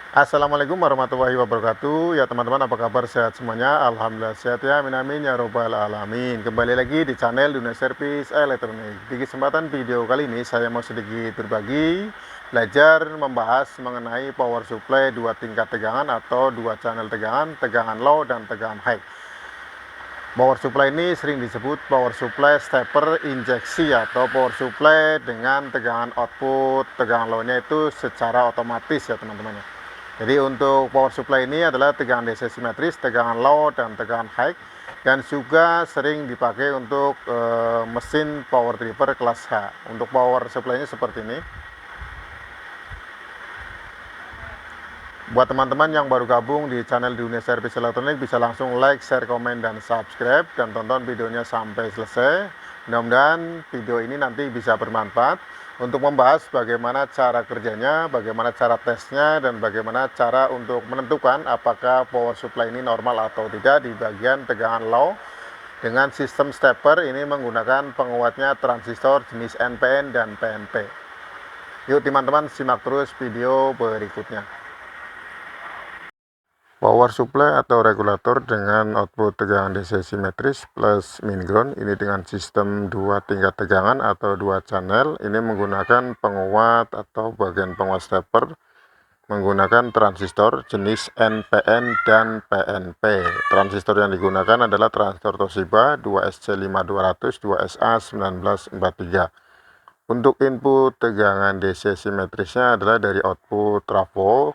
Assalamualaikum warahmatullahi wabarakatuh. Ya teman-teman, apa kabar? Sehat semuanya? Alhamdulillah sehat ya. Amin amin ya robbal alamin. Kembali lagi di channel Dunia Servis Elektronik. Di kesempatan video kali ini saya mau sedikit berbagi, belajar membahas mengenai power supply dua tingkat tegangan atau dua channel tegangan, tegangan low dan tegangan high. Power supply ini sering disebut power supply stepper injeksi atau power supply dengan tegangan output tegangan low-nya itu secara otomatis ya teman-teman. Jadi untuk power supply ini adalah tegangan DC simetris, tegangan low dan tegangan high, dan juga sering dipakai untuk mesin power driver kelas H. Untuk power supply-nya seperti ini. Buat teman-teman yang baru gabung di channel Dunia Servis Elektronik, bisa langsung like, share, komen, dan subscribe, dan tonton videonya sampai selesai. Mudah-mudahan video ini nanti bisa bermanfaat untuk membahas bagaimana cara kerjanya, bagaimana cara tesnya, dan bagaimana cara untuk menentukan apakah power supply ini normal atau tidak di bagian tegangan low. Dengan sistem stepper ini menggunakan penguatnya transistor jenis NPN dan PNP. Yuk teman-teman, simak terus video berikutnya. Power supply atau regulator dengan output tegangan DC simetris plus min ground ini dengan sistem dua tingkat tegangan atau dua channel. Ini menggunakan penguat atau bagian penguat stepper menggunakan transistor jenis NPN dan PNP. Transistor yang digunakan adalah transistor Toshiba 2SC5200 2SA1943. Untuk input tegangan DC simetrisnya adalah dari output trafo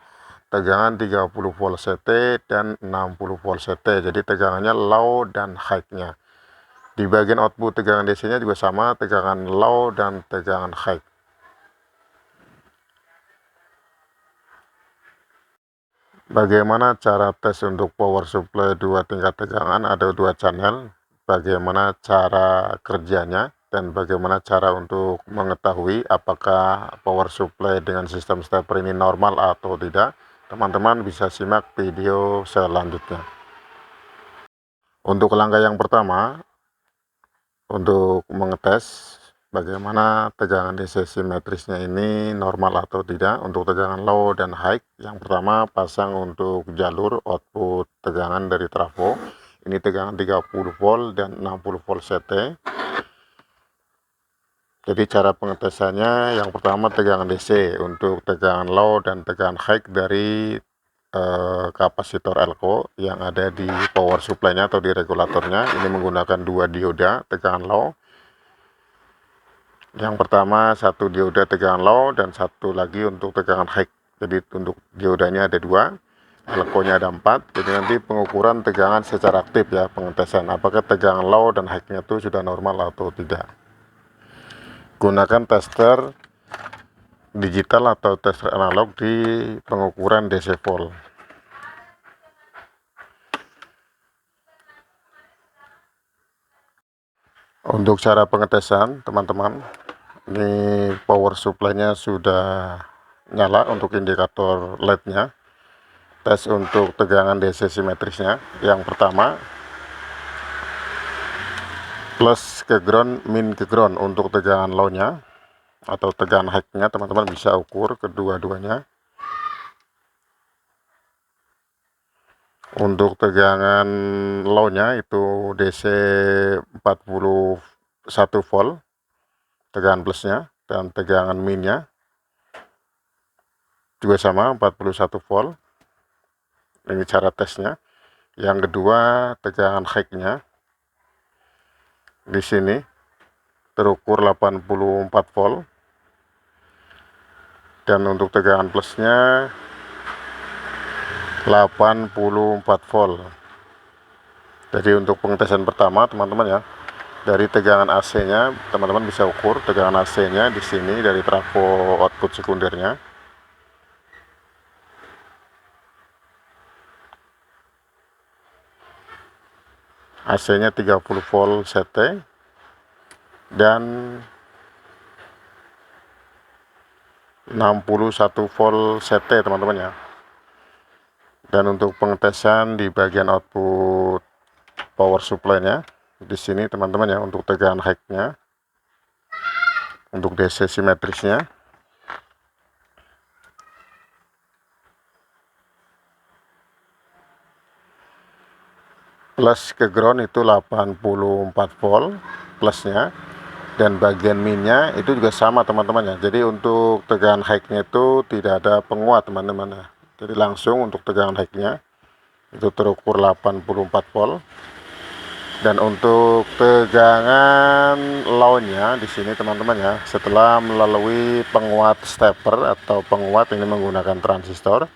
tegangan 30 volt CT dan 60 volt CT. Jadi tegangannya low dan high-nya. Di bagian output tegangan DC-nya juga sama, tegangan low dan tegangan high. Bagaimana cara tes untuk power supply dua tingkat tegangan? Ada dua channel. Bagaimana cara kerjanya dan bagaimana cara untuk mengetahui apakah power supply dengan sistem stepper ini normal atau tidak? Teman-teman bisa simak video selanjutnya. Untuk langkah yang pertama, untuk mengetes bagaimana tegangan DC simetrisnya ini normal atau tidak. Untuk tegangan low dan high, yang pertama pasang untuk jalur output tegangan dari trafo. Ini tegangan 30 volt dan 60 volt CT. Jadi cara pengetesannya, yang pertama tegangan DC untuk tegangan low dan tegangan high dari kapasitor elko yang ada di power supply-nya atau di regulatornya. Ini menggunakan dua dioda tegangan low. Yang pertama satu dioda tegangan low dan satu lagi untuk tegangan high. Jadi untuk diodanya ada dua, elko-nya ada 4. Jadi nanti pengukuran tegangan secara aktif ya, pengetesan apakah tegangan low dan high-nya itu sudah normal atau tidak. Gunakan tester digital atau tester analog di pengukuran DC volt. Untuk cara pengetesan teman-teman, ini power supply-nya sudah nyala untuk indikator LED-nya. Tes untuk tegangan DC simetrisnya, yang pertama plus ke ground, min ke ground. Untuk tegangan low-nya atau tegangan high-nya teman-teman bisa ukur kedua-duanya. Untuk tegangan low-nya itu DC 41 volt tegangan plusnya, dan tegangan minnya juga sama 41 volt. Ini cara tesnya. Yang kedua tegangan high-nya di sini terukur 84 volt, dan untuk tegangan plusnya 84 volt. Jadi untuk pengetesan pertama teman-teman ya, dari tegangan AC-nya teman-teman bisa ukur tegangan AC-nya di sini dari trafo output sekundernya. AC-nya 30 volt CT dan 61 volt CT teman-teman ya. Dan untuk pengetesan di bagian output power supply-nya di sini teman-teman ya, untuk tegangan high-nya, untuk DC simetrisnya plus ke ground itu 84 volt plusnya, dan bagian minnya itu juga sama teman-teman ya. Jadi untuk tegangan high-nya itu tidak ada penguat teman-teman ya. Jadi langsung untuk tegangan high-nya itu terukur 84 volt. Dan untuk tegangan low-nya di sini teman-teman ya, setelah melalui penguat stepper atau penguat ini menggunakan transistor,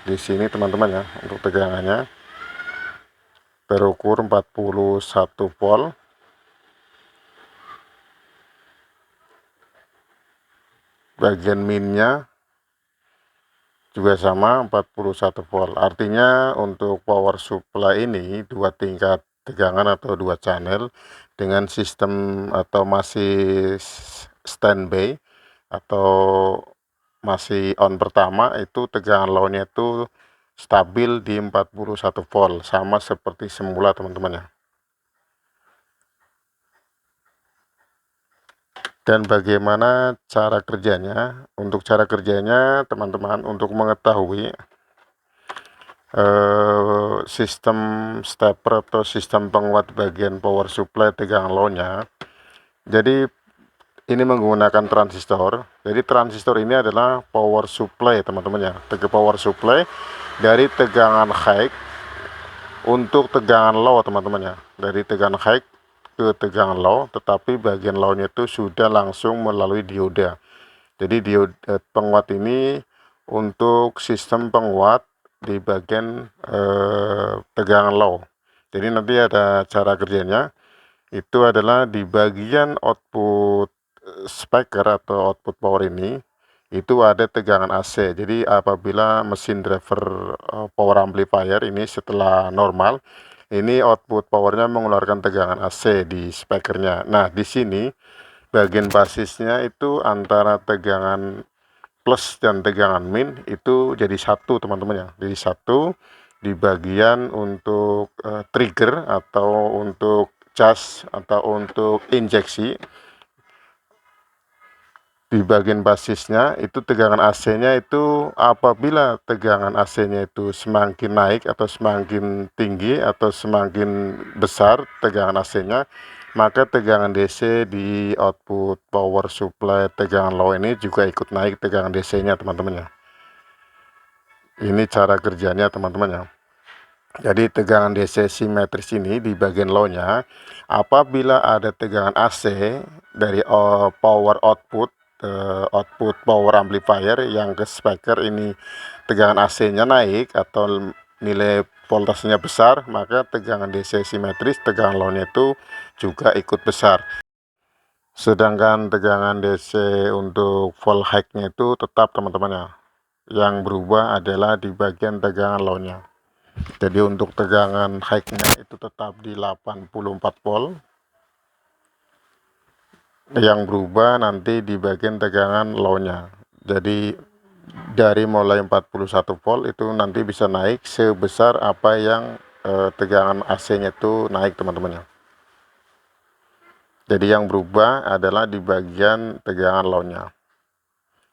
di sini teman-teman ya, untuk tegangannya terukur 41 volt. Bagian minnya juga sama 41 volt. Artinya untuk power supply ini dua tingkat tegangan atau dua channel dengan sistem atau masih standby atau masih on pertama, itu tegangan low-nya itu stabil di 41 volt sama seperti semula teman-teman ya. Dan bagaimana cara kerjanya? Untuk cara kerjanya teman-teman, untuk mengetahui sistem stepper atau sistem penguat bagian power supply tegangan low-nya, jadi ini menggunakan transistor. Jadi transistor ini adalah power supply teman-teman ya, power supply dari tegangan high untuk tegangan low teman-teman ya, dari tegangan high ke tegangan low, tetapi bagian low-nya itu sudah langsung melalui dioda. Jadi diode penguat ini untuk sistem penguat di bagian tegangan low. Jadi nanti ada cara kerjanya, itu adalah di bagian output speaker atau output power ini, itu ada tegangan AC. Jadi apabila mesin driver power amplifier ini setelah normal, ini output powernya mengeluarkan tegangan AC di speakernya. Nah di sini bagian basisnya itu antara tegangan plus dan tegangan min itu jadi satu teman-teman ya. Jadi satu di bagian untuk trigger atau untuk cas atau untuk injeksi. Di bagian basisnya itu tegangan AC-nya itu apabila tegangan AC-nya itu semakin naik atau semakin tinggi atau semakin besar tegangan AC-nya, maka tegangan DC di output power supply tegangan low ini juga ikut naik tegangan DC-nya teman-teman ya. Ini cara kerjanya teman-teman ya. Jadi tegangan DC simetris ini di bagian low-nya, apabila ada tegangan AC dari power output power amplifier yang ke speaker ini tegangan AC-nya naik atau nilai voltasenya besar, maka tegangan DC simetris tegangan low-nya itu juga ikut besar. Sedangkan tegangan DC untuk volt high-nya itu tetap teman-teman ya. Yang berubah adalah di bagian tegangan low-nya. Jadi untuk tegangan high-nya itu tetap di 84 volt. Yang berubah nanti di bagian tegangan low-nya. Jadi dari mulai 41 volt itu nanti bisa naik sebesar apa yang tegangan AC-nya itu naik teman-teman ya. Jadi yang berubah adalah di bagian tegangan low-nya.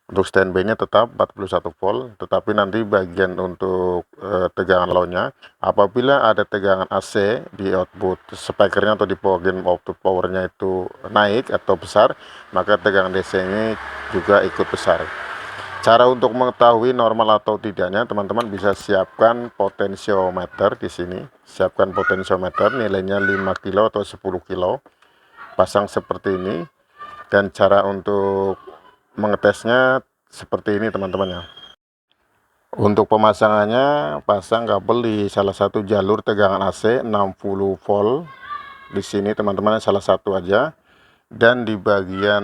Untuk standby-nya tetap 41 volt, tetapi nanti bagian untuk tegangan low-nya, apabila ada tegangan AC di output speakernya atau di bagian output powernya itu naik atau besar, maka tegangan DC ini juga ikut besar. Cara untuk mengetahui normal atau tidaknya, teman-teman bisa siapkan potensiometer di sini. Siapkan potensiometer, nilainya 5 kilo atau 10 kilo. Pasang seperti ini, dan cara untuk mengetesnya seperti ini teman-teman ya. Untuk pemasangannya, pasang kabel di salah satu jalur tegangan AC 60 volt di sini teman-teman, salah satu aja. Dan di bagian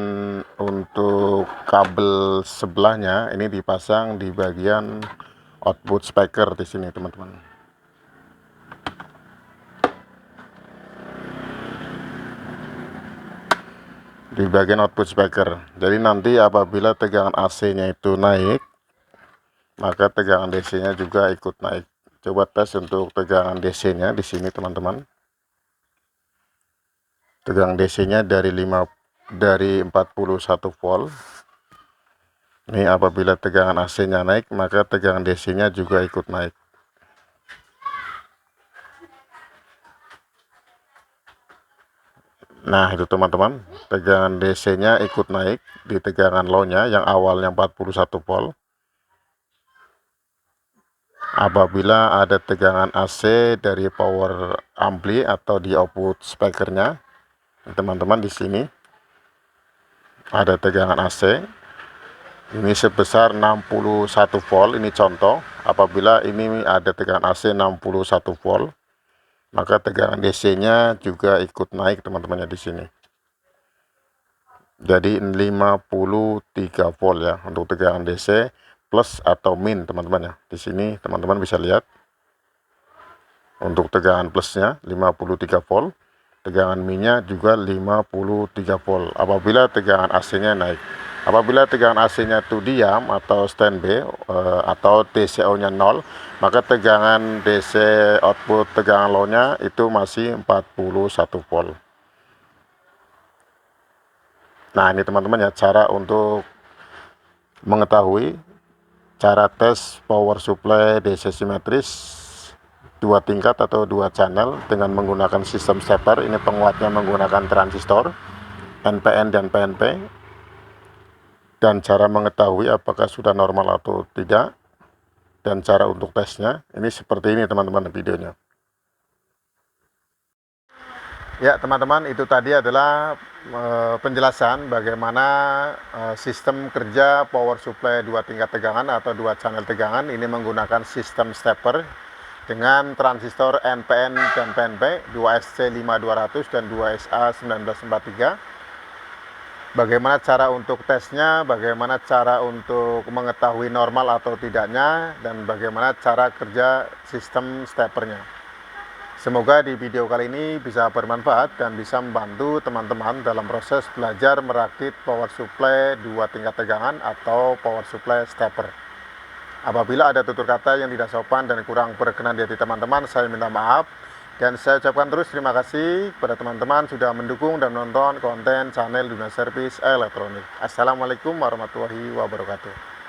untuk kabel sebelahnya ini dipasang di bagian output speaker di sini teman-teman. Di bagian output speaker. Jadi nanti apabila tegangan AC-nya itu naik, maka tegangan DC-nya juga ikut naik. Coba tes untuk tegangan DC-nya di sini teman-teman. Tegangan DC-nya dari 41 volt. Ini apabila tegangan AC-nya naik, maka tegangan DC-nya juga ikut naik. Nah itu teman-teman, tegangan DC-nya ikut naik di tegangan low-nya yang awalnya 41 volt. Apabila ada tegangan AC dari power ampli atau di output speakernya, teman-teman di sini ada tegangan AC. Ini sebesar 61 volt, ini contoh. Apabila ini ada tegangan AC 61 volt, maka tegangan DC-nya juga ikut naik teman-temannya di sini. Jadi 53 volt ya untuk tegangan DC plus atau min teman-teman ya. Di sini teman-teman bisa lihat untuk tegangan plusnya 53 volt, tegangan minnya juga 53 volt apabila tegangan AC-nya naik. Apabila tegangan AC-nya itu diam atau standby atau DCO-nya 0, maka tegangan DC output tegangan low-nya itu masih 41 volt. Nah ini teman-teman ya, cara untuk mengetahui cara tes power supply DC simetris 2 tingkat atau 2 channel dengan menggunakan sistem stepper. Ini penguatnya menggunakan transistor NPN dan PNP, dan cara mengetahui apakah sudah normal atau tidak, dan cara untuk tesnya ini seperti ini teman-teman videonya. Ya teman-teman, itu tadi adalah penjelasan bagaimana sistem kerja power supply 2 tingkat tegangan atau 2 channel tegangan. Ini menggunakan sistem stepper dengan transistor NPN dan PNP 2SC5200 dan 2SA1943. Bagaimana cara untuk tesnya, bagaimana cara untuk mengetahui normal atau tidaknya, dan bagaimana cara kerja sistem steppernya. Semoga di video kali ini bisa bermanfaat dan bisa membantu teman-teman dalam proses belajar merakit power supply 2 tingkat tegangan atau power supply stepper. Apabila ada tutur kata yang tidak sopan dan kurang berkenan di hati teman-teman, saya minta maaf. Dan saya ucapkan terus terima kasih kepada teman-teman sudah mendukung dan menonton konten channel Dunia Servis Elektronik. Assalamualaikum warahmatullahi wabarakatuh.